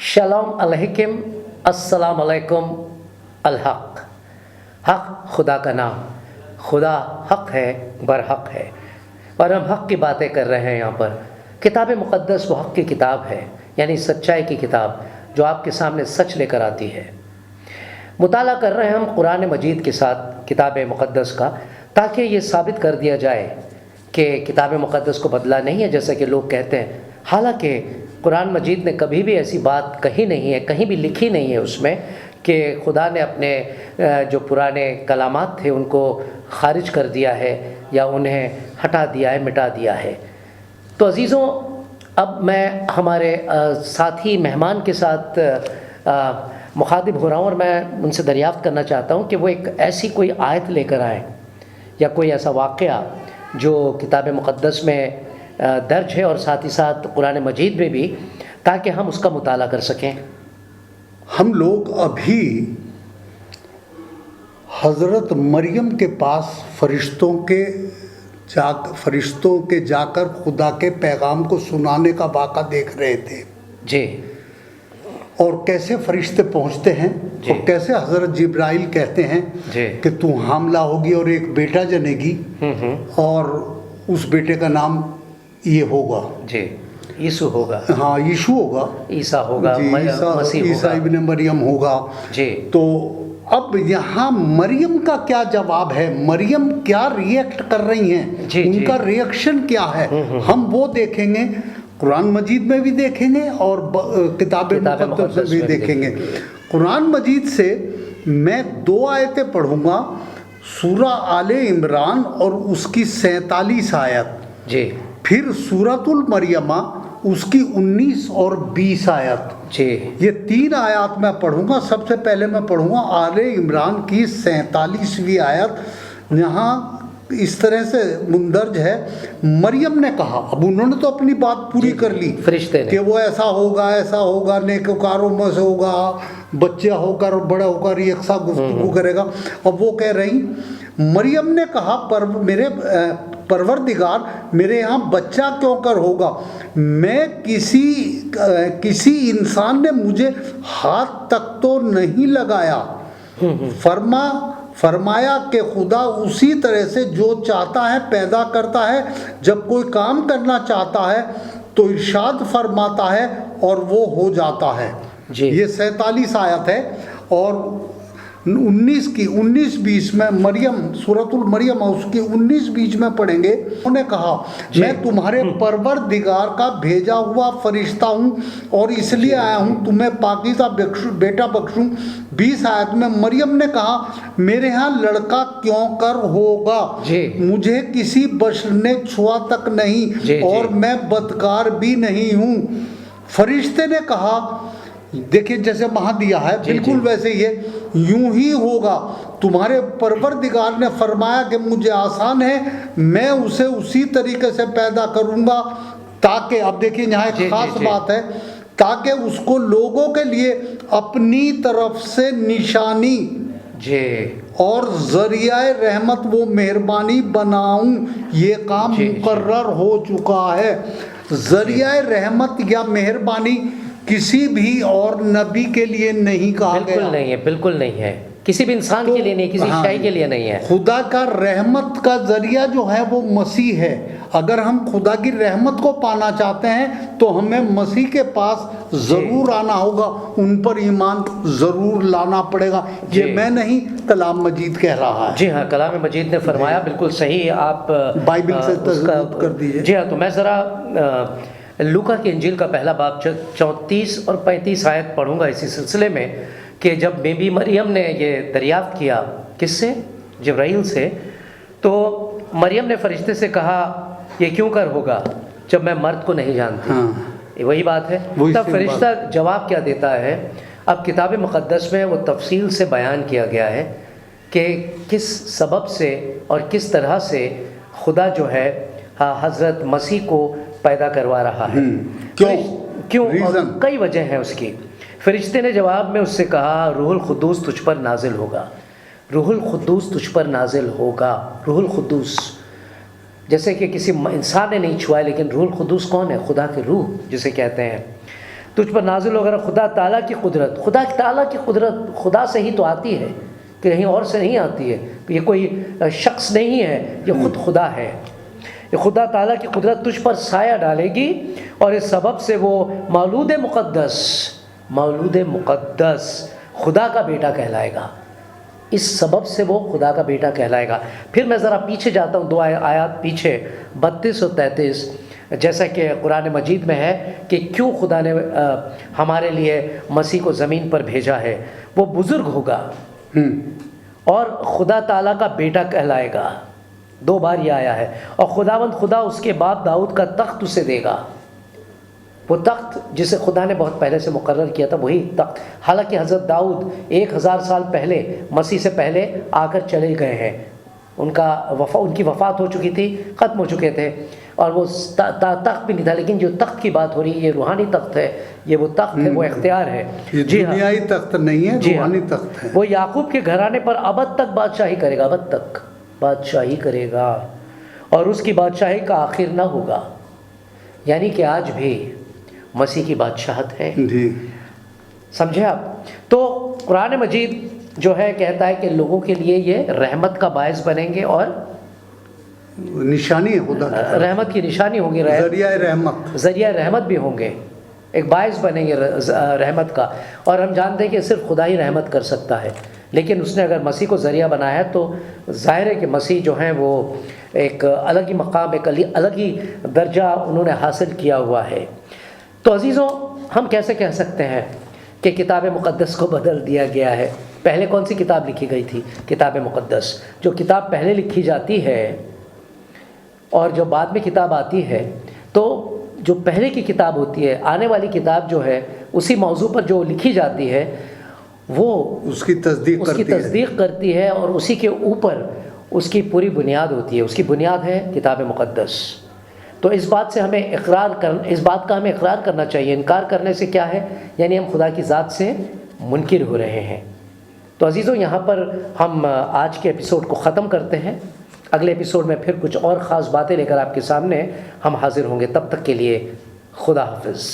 शलोम अलैकुम, अस्सलाम अलैकुम। अलहक, हक खुदा का नाम। खुदा हक है, बरहक है, और हम हक की बातें कर रहे हैं। यहाँ पर किताब मुक़द्दस वो हक की किताब है, यानी सच्चाई की किताब जो आपके सामने सच लेकर आती है। मुताला कर रहे हैं हम कुरान मजीद के साथ किताब मुक़द्दस का, ताकि ये साबित कर दिया जाए कि किताब मुक़द्दस को बदला नहीं है जैसा कि लोग कहते हैं। हालांकि कुरान मजीद ने कभी भी ऐसी बात कही नहीं है, कहीं भी लिखी नहीं है उसमें कि खुदा ने अपने जो पुराने कलामात थे उनको खारिज कर दिया है या उन्हें हटा दिया है, मिटा दिया है। तो अज़ीज़ों, अब मैं हमारे साथी मेहमान के साथ मुखातिब हो रहा हूँ और मैं उनसे दरियाफ़्त करना चाहता हूँ कि वो एक ऐसी कोई आयत लेकर आएँ या कोई ऐसा वाक़या जो किताब मुक़द्दस में दर्ज है और साथ ही साथ कुरान मजीद में भी, ताकि हम उसका मुताला कर सकें। हम लोग अभी हज़रत मरियम के पास फरिश्तों के जाकर खुदा के पैगाम को सुनाने का वाक़ा देख रहे थे जी। और कैसे फरिश्ते पहुंचते हैं और कैसे हज़रत जिब्राइल कहते हैं कि तू हामला होगी और एक बेटा जनेगी और उस बेटे का नाम ये होगा जी, यीशु होगा। हाँ, यीशु होगा, ईसा होगा, मसीह होगा, ईसा इब्न मरियम होगा जी। तो अब यहाँ मरियम का क्या जवाब है, मरियम क्या रिएक्ट कर रही हैं, उनका रिएक्शन क्या है, हम वो देखेंगे। कुरान मजीद में भी देखेंगे और किताब मुक़द्दस में भी देखेंगे। कुरान मजीद से मैं 2 आयतें पढ़ूंगा, सूरा आले इमरान और उसकी 47 आयत जी, फिर सूरतुल मरियमा उसकी 19 और 20 आयत जी। ये 3 आयत मैं पढ़ूंगा। सबसे पहले मैं पढ़ूंगा आले इमरान की 47वीं आयत। यहाँ इस तरह से मुंदरज है, मरियम ने कहा, अब उन्होंने तो अपनी बात पूरी कर ली फरिश्ते ने, कि वो ऐसा होगा, नेककारों में से होगा, बच्चा होकर और बड़ा होकर एक सा गुफ्तगू करेगा। अब वो कह रही, मरियम ने कहा, पर मेरे परवरदिगार, मेरे यहाँ बच्चा क्यों कर होगा, मैं किसी इंसान ने मुझे हाथ तक तो नहीं लगाया। फरमाया कि खुदा उसी तरह से जो चाहता है पैदा करता है, जब कोई काम करना चाहता है तो इरशाद फरमाता है और वो हो जाता है जी। ये 47 आयत है और 19-20 में मरियम, सूरतुल मरियम उसकी 19-20 में पढ़ेंगे। उन्होंने कहा, मैं तुम्हारे परवरदिगार का भेजा हुआ फरिश्ता हूँ और इसलिए आया हूँ तुम्हें पाकीज़ा बेटा बख्शूँ। 20 आयत में मरियम ने कहा, मेरे यहाँ लड़का क्यों कर होगा, मुझे किसी बशर ने छुआ तक नहीं और मैं बदकार भी नहीं हूँ। फरिश्ते ने कहा, देखिए जैसे वहाँ दिया है बिल्कुल वैसे ही है, यूं ही होगा, तुम्हारे परवरदिगार ने फरमाया कि मुझे आसान है, मैं उसे उसी तरीके से पैदा करूंगा ताकि, अब देखिए यहाँ एक खास बात है, ताकि उसको लोगों के लिए अपनी तरफ से निशानी और ज़रिया रहमत वो मेहरबानी बनाऊं। ये काम मुकर्रर हो चुका है। ज़रिया रहमत या मेहरबानी किसी भी और नबी के लिए नहीं कहा गया, बिल्कुल नहीं है, बिल्कुल नहीं है, किसी भी इंसान के लिए नहीं, किसी शाही के लिए नहीं है। खुदा का रहमत का जरिया जो है वो मसीह है। अगर हम खुदा की रहमत को पाना चाहते हैं तो हमें मसीह के पास ज़रूर आना होगा, उन पर ईमान ज़रूर लाना पड़ेगा। ये मैं नहीं, कलाम मजीद कह रहा है। जी हाँ, कलाम मजीद ने फरमाया, बिल्कुल सही। आप बाइबल से तस्दीक कर दीजिए। जी हाँ, तो मैं ज़रा लूका की इंजील का पहला बाब 34 और 35 आयत पढ़ूंगा इसी सिलसिले में, कि जब बेबी मरियम ने ये दरियाफ़्त किया, किससे? जिब्राइल से। तो मरियम ने फरिश्ते से कहा, ये क्यों कर होगा जब मैं मर्द को नहीं जानती। वही बात है। तब फरिश्ता जवाब क्या देता है? अब किताब मुक़द्दस में वो तफसील से बयान किया गया है कि किस सबब से और किस तरह से खुदा जो है हज़रत मसीह को पैदा करवा रहा है। क्यों? कई वजह हैं उसकी। फरिश्ते ने जवाब में उससे कहा, रूहुल खुद्दूस तुझ पर नाजिल होगा, रूहुल खुद्दूस तुझ पर नाजिल होगा। रूहुल खुद्दूस, जैसे कि किसी इंसान ने नहीं छुआ है, लेकिन रूहुल खुद्दूस कौन है? खुदा की रूह जिसे कहते हैं। تجھ پر نازل وغیرہ خدا تعالیٰ کی قدرت. خدا تعالیٰ کی قدرت خدا سے ہی تو آتی ہے, کہیں اور سے نہیں آتی ہے. یہ کوئی شخص نہیں ہے, یہ خود خدا ہے. یہ خدا تعالیٰ کی قدرت تجھ پر سایہ ڈالے گی اور اس سبب سے وہ مولود مقدس خدا کا بیٹا کہلائے گا. اس سبب سے وہ خدا کا بیٹا کہلائے گا. پھر میں ذرا پیچھے جاتا ہوں, 2 آیات پیچھے, 32 اور 33, جیسا کہ قرآن مجید میں ہے کہ کیوں خدا نے ہمارے لیے مسیح کو زمین پر بھیجا ہے. وہ بزرگ ہوگا اور خدا تعالیٰ کا بیٹا کہلائے گا. 2 بار یہ آیا ہے. اور خداوند خدا اس کے باپ داؤد کا تخت اسے دے گا. وہ تخت جسے خدا نے بہت پہلے سے مقرر کیا تھا, وہی تخت. حالانکہ حضرت داؤد 1000 سال پہلے مسیح سے پہلے آ کر چلے گئے ہیں. ان کی وفات ہو چکی تھی, ختم ہو چکے تھے, اور وہ تخت بھی نہیں تھا. لیکن جو تخت کی بات ہو رہی ہے یہ روحانی تخت ہے, یہ وہ تخت ہے, وہ اختیار ہے. یہ دنیائی تخت نہیں ہے, روحانی تخت ہے. وہ یعقوب کے گھرانے پر ابد تک بادشاہی کرے گا, ابد تک بادشاہی کرے گا, اور اس کی بادشاہی کا آخر نہ ہوگا. یعنی کہ آج بھی مسیح کی بادشاہت ہے. جی سمجھے آپ؟ تو قرآن مجید جو ہے کہتا ہے کہ لوگوں کے لیے یہ رحمت کا باعث بنیں گے, اور نشانی خدا کی, رحمت کی نشانی ہوں گی, ذریعہ رحمت بھی ہوں گے, ایک باعث بنیں گے رحمت کا. اور ہم جانتے ہیں کہ صرف خدا ہی رحمت کر سکتا ہے, لیکن اس نے اگر مسیح کو ذریعہ بنایا ہے تو ظاہر ہے کہ مسیح جو ہیں وہ ایک الگ ہی مقام, ایک الگ ہی درجہ انہوں نے حاصل کیا ہوا ہے. تو عزیزوں, ہم کیسے کہہ سکتے ہیں کہ کتاب مقدس کو بدل دیا گیا ہے؟ پہلے کون سی کتاب لکھی گئی تھی؟ کتاب مقدس. جو کتاب پہلے لکھی جاتی ہے اور جو بعد میں کتاب آتی ہے, تو جو پہلے کی کتاب ہوتی ہے, آنے والی کتاب جو ہے اسی موضوع پر جو لکھی جاتی ہے وہ اس کی تصدیق کرتی ہے, اور اسی کے اوپر اس کی پوری بنیاد ہوتی ہے. اس کی بنیاد ہے کتاب مقدس. تو اس بات کا ہمیں اقرار کرنا چاہیے. انکار کرنے سے کیا ہے؟ یعنی ہم خدا کی ذات سے منکر ہو رہے ہیں. تو عزیزوں, یہاں پر ہم آج کے ایپیسوڈ کو ختم کرتے ہیں. اگلے ایپیسوڈ میں پھر کچھ اور خاص باتیں لے کر آپ کے سامنے ہم حاضر ہوں گے. تب تک کے لیے خدا حافظ.